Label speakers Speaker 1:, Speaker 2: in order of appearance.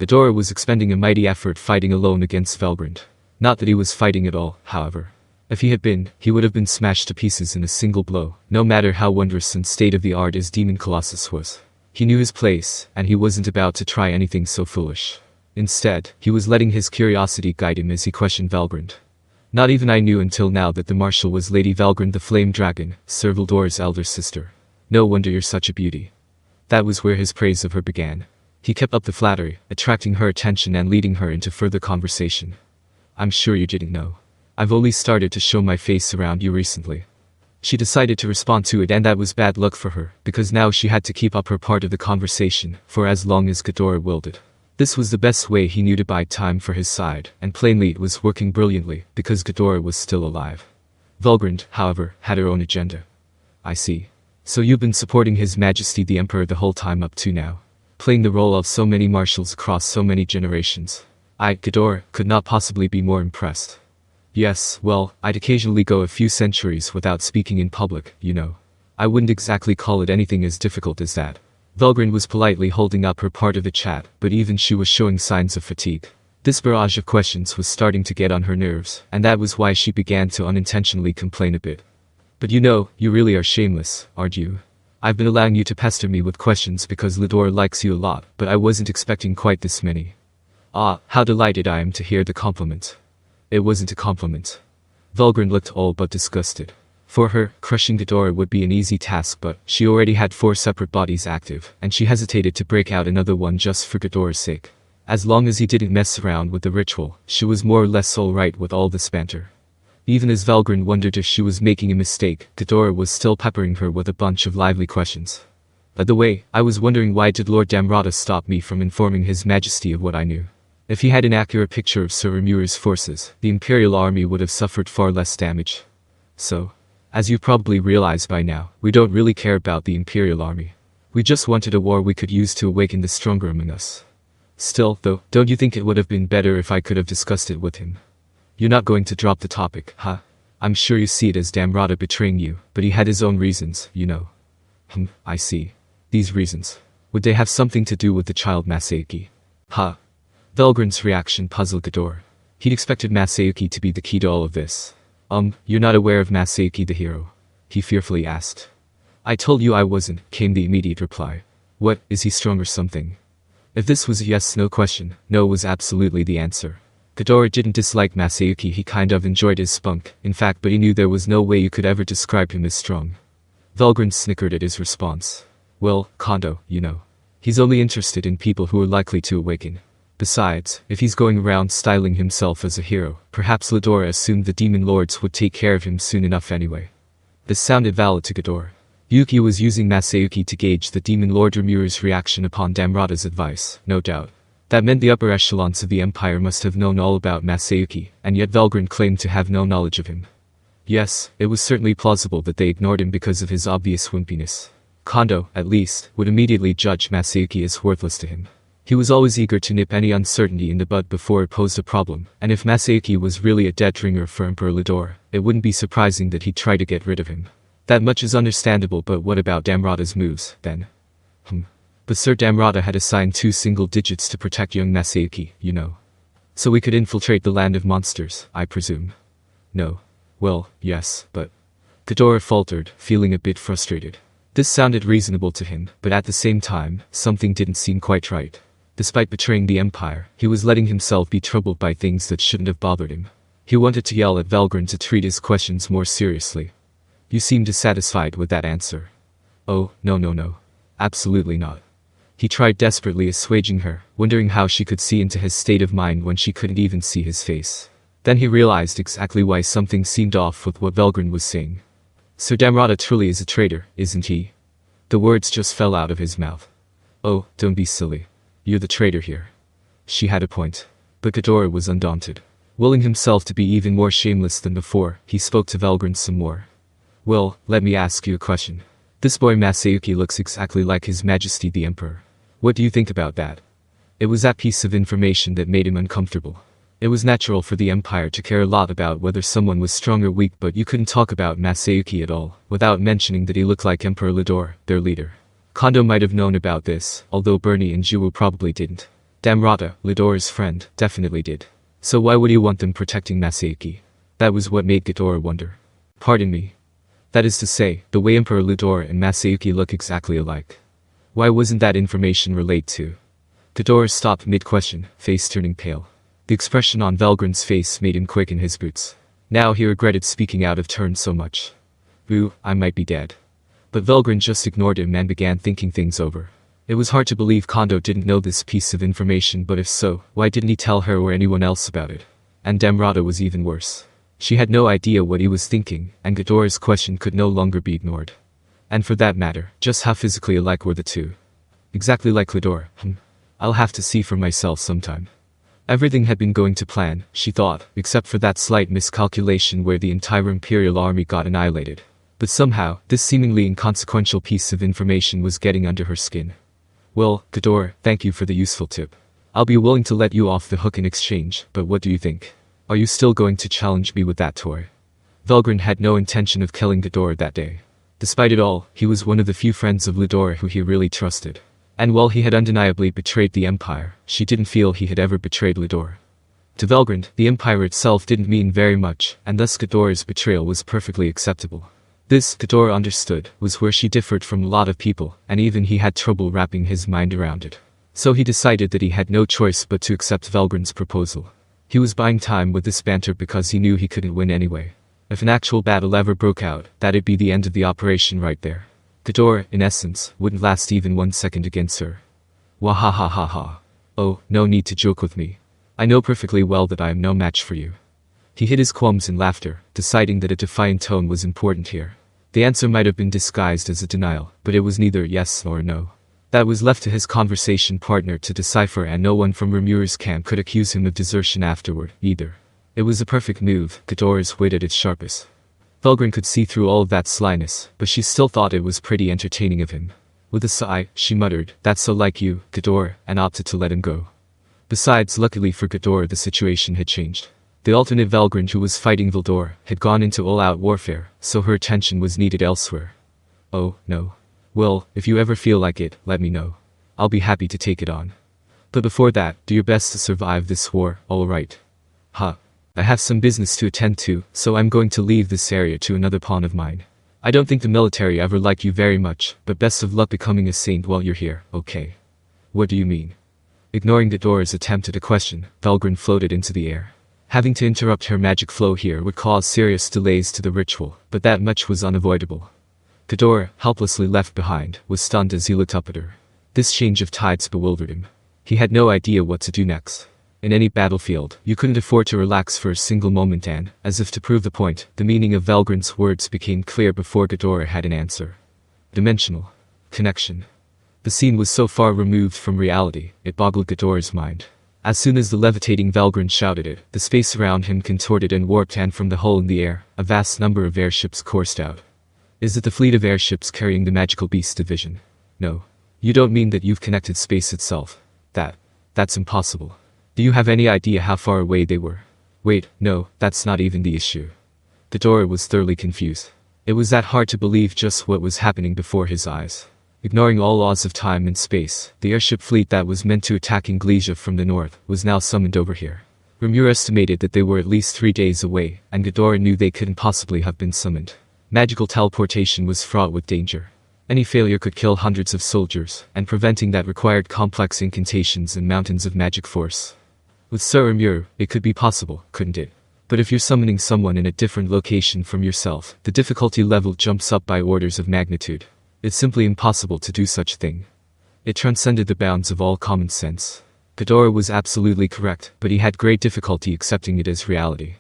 Speaker 1: Gadora was expending a mighty effort fighting alone against Velgrynd. Not that he was fighting at all, however. If he had been, he would have been smashed to pieces in a single blow, no matter how wondrous and state-of-the-art his demon colossus was. He knew his place, and he wasn't about to try anything so foolish. Instead, he was letting his curiosity guide him as he questioned Velgrynd. Not even I knew until now that the marshal was Lady Velgrynd the Flame Dragon, Sir Ludora's elder sister. No wonder you're such a beauty. That was where his praise of her began. He kept up the flattery, attracting her attention and leading her into further conversation. I'm sure you didn't know. I've only started to show my face around you recently. She decided to respond to it, and that was bad luck for her, because now she had to keep up her part of the conversation for as long as Gadora willed it. This was the best way he knew to buy time for his side, and plainly it was working brilliantly, because Gadora was still alive. Velgrynd, however, had her own agenda. I see. So you've been supporting His Majesty the Emperor the whole time up to now, playing the role of so many marshals across so many generations. I, Gadora, could not possibly be more impressed. Yes, well, I'd occasionally go a few centuries without speaking in public, you know. I wouldn't exactly call it anything as difficult as that. Velgrynd was politely holding up her part of the chat, but even she was showing signs of fatigue. This barrage of questions was starting to get on her nerves, and that was why she began to unintentionally complain a bit. But you know, you really are shameless, aren't you? I've been allowing you to pester me with questions because Ludora likes you a lot, but I wasn't expecting quite this many. Ah, how delighted I am to hear the compliment. It wasn't a compliment. Velgrynd looked all but disgusted. For her, crushing Gadora would be an easy task, but she already had 4 separate bodies active, and she hesitated to break out another one just for Gadora's sake. As long as he didn't mess around with the ritual, she was more or less alright with all this banter. Even as Velgrynd wondered if she was making a mistake, Gadora was still peppering her with a bunch of lively questions. By the way, I was wondering, why did Lord Damrata stop me from informing His Majesty of what I knew? If he had an accurate picture of Sir Remura's forces, the Imperial army would have suffered far less damage. So, as you probably realize by now, we don't really care about the Imperial army. We just wanted a war we could use to awaken the stronger among us. Still, though, don't you think it would have been better if I could have discussed it with him? You're not going to drop the topic, huh? I'm sure you see it as Damrata betraying you, but he had his own reasons, you know. I see. These reasons. Would they have something to do with the child Masayuki? Huh? Velgrynd's reaction puzzled Gadora. He'd expected Masayuki to be the key to all of this. You're not aware of Masayuki the hero? He fearfully asked. I told you I wasn't, came the immediate reply. What, is he strong or something? If this was a yes-no question, no was absolutely the answer. Gadora didn't dislike Masayuki, he kind of enjoyed his spunk, in fact, but he knew there was no way you could ever describe him as strong. Velgrynd snickered at his response. Well, Kondo, you know. He's only interested in people who are likely to awaken. Besides, if he's going around styling himself as a hero, perhaps Ludora assumed the demon lords would take care of him soon enough anyway. This sounded valid to Gadora. Yuki was using Masayuki to gauge the demon lord Remura's reaction upon Damrata's advice, no doubt. That meant the upper echelons of the Empire must have known all about Masayuki, and yet Velgrynd claimed to have no knowledge of him. Yes, it was certainly plausible that they ignored him because of his obvious wimpiness. Kondo, at least, would immediately judge Masayuki as worthless to him. He was always eager to nip any uncertainty in the bud before it posed a problem, and if Masayuki was really a dead ringer for Emperor Ludora, it wouldn't be surprising that he'd try to get rid of him. That much is understandable, but what about Damrata's moves, then? But Sir Damrata had assigned 2 single digits to protect young Masayuki, you know. So we could infiltrate the land of monsters, I presume. No. Well, yes, but... Gadora faltered, feeling a bit frustrated. This sounded reasonable to him, but at the same time, something didn't seem quite right. Despite betraying the Empire, he was letting himself be troubled by things that shouldn't have bothered him. He wanted to yell at Velgrynd to treat his questions more seriously. You seem dissatisfied with that answer. Oh, no. Absolutely not. He tried desperately assuaging her, wondering how she could see into his state of mind when she couldn't even see his face. Then he realized exactly why something seemed off with what Velgrynd was saying. Sir Damrata truly is a traitor, isn't he? The words just fell out of his mouth. Oh, don't be silly. You're the traitor here. She had a point. But Gadora was undaunted. Willing himself to be even more shameless than before, he spoke to Velgrynd some more. Well, let me ask you a question. This boy Masayuki looks exactly like His Majesty the Emperor. What do you think about that? It was that piece of information that made him uncomfortable. It was natural for the Empire to care a lot about whether someone was strong or weak, but you couldn't talk about Masayuki at all, without mentioning that he looked like Emperor Ludora, their leader. Kondo might have known about this, although Bernie and Juwo probably didn't. Damrata, Ludora's friend, definitely did. So why would he want them protecting Masayuki? That was what made Gadora wonder. Pardon me. That is to say, the way Emperor Ludora and Masayuki look exactly alike. Why wasn't that information relayed to? Gadora stopped mid-question, face turning pale. The expression on Velgryn's face made him quicken his boots. Now he regretted speaking out of turn so much. Boo, I might be dead. But Velgryn just ignored him and began thinking things over. It was hard to believe Kondo didn't know this piece of information, but if so, why didn't he tell her or anyone else about it? And Damrata was even worse. She had no idea what he was thinking, and Gadora's question could no longer be ignored. And for that matter, just how physically alike were the two? Exactly like Ludora. I'll have to see for myself sometime. Everything had been going to plan, she thought, except for that slight miscalculation where the entire Imperial army got annihilated. But somehow, this seemingly inconsequential piece of information was getting under her skin. Well, Gadora, thank you for the useful tip. I'll be willing to let you off the hook in exchange, but what do you think? Are you still going to challenge me with that toy? Velgrynd had no intention of killing Gadora that day. Despite it all, he was one of the few friends of Ludora who he really trusted. And while he had undeniably betrayed the Empire, she didn't feel he had ever betrayed Ludora. To Velgrynd, the Empire itself didn't mean very much, and thus Gadora's betrayal was perfectly acceptable. This, Gadora understood, was where she differed from a lot of people, and even he had trouble wrapping his mind around it. So he decided that he had no choice but to accept Velgrynd's proposal. He was buying time with this banter because he knew he couldn't win anyway. If an actual battle ever broke out, that'd be the end of the operation right there. Gadora, in essence, wouldn't last even 1 second against her. Wahahahaha. Oh, no need to joke with me. I know perfectly well that I am no match for you. He hid his qualms in laughter, deciding that a defiant tone was important here. The answer might have been disguised as a denial, but it was neither yes nor no. That was left to his conversation partner to decipher, and no one from Rimura's camp could accuse him of desertion afterward, either. It was a perfect move, Gadora's wit at its sharpest. Velgrynd could see through all of that slyness, but she still thought it was pretty entertaining of him. With a sigh, she muttered, "That's so like you, Gadora," and opted to let him go. Besides, luckily for Gadora, the situation had changed. The alternate Velgrynd, who was fighting Ludora, had gone into all-out warfare, so her attention was needed elsewhere. Oh, no. Well, if you ever feel like it, let me know. I'll be happy to take it on. But before that, do your best to survive this war, alright? Huh. I have some business to attend to, so I'm going to leave this area to another pawn of mine. I don't think the military ever liked you very much, but best of luck becoming a saint while you're here, okay? What do you mean? Ignoring Gadora's attempt at a question, Velgrynd floated into the air. Having to interrupt her magic flow here would cause serious delays to the ritual, but that much was unavoidable. Gadora, helplessly left behind, was stunned as he looked up at her. This change of tides bewildered him. He had no idea what to do next. In any battlefield, you couldn't afford to relax for a single moment, and, as if to prove the point, the meaning of Velgrynd's words became clear before Gadora had an answer. Dimensional connection. The scene was so far removed from reality, it boggled Gadora's mind. As soon as the levitating Velgrynd shouted it, the space around him contorted and warped, and from the hole in the air, a vast number of airships coursed out. Is it the fleet of airships carrying the magical beast division? No. You don't mean that you've connected space itself? That's impossible. Do you have any idea how far away they were? Wait, no, that's not even the issue. Gadora was thoroughly confused. It was that hard to believe just what was happening before his eyes. Ignoring all laws of time and space, the airship fleet that was meant to attack Inglesia from the north was now summoned over here. Rimura estimated that they were at least 3 days away, and Gadora knew they couldn't possibly have been summoned. Magical teleportation was fraught with danger. Any failure could kill hundreds of soldiers, and preventing that required complex incantations and mountains of magic force. With Sir Rimura, it could be possible, couldn't it? But if you're summoning someone in a different location from yourself, the difficulty level jumps up by orders of magnitude. It's simply impossible to do such thing. It transcended the bounds of all common sense. Gadora was absolutely correct, but he had great difficulty accepting it as reality.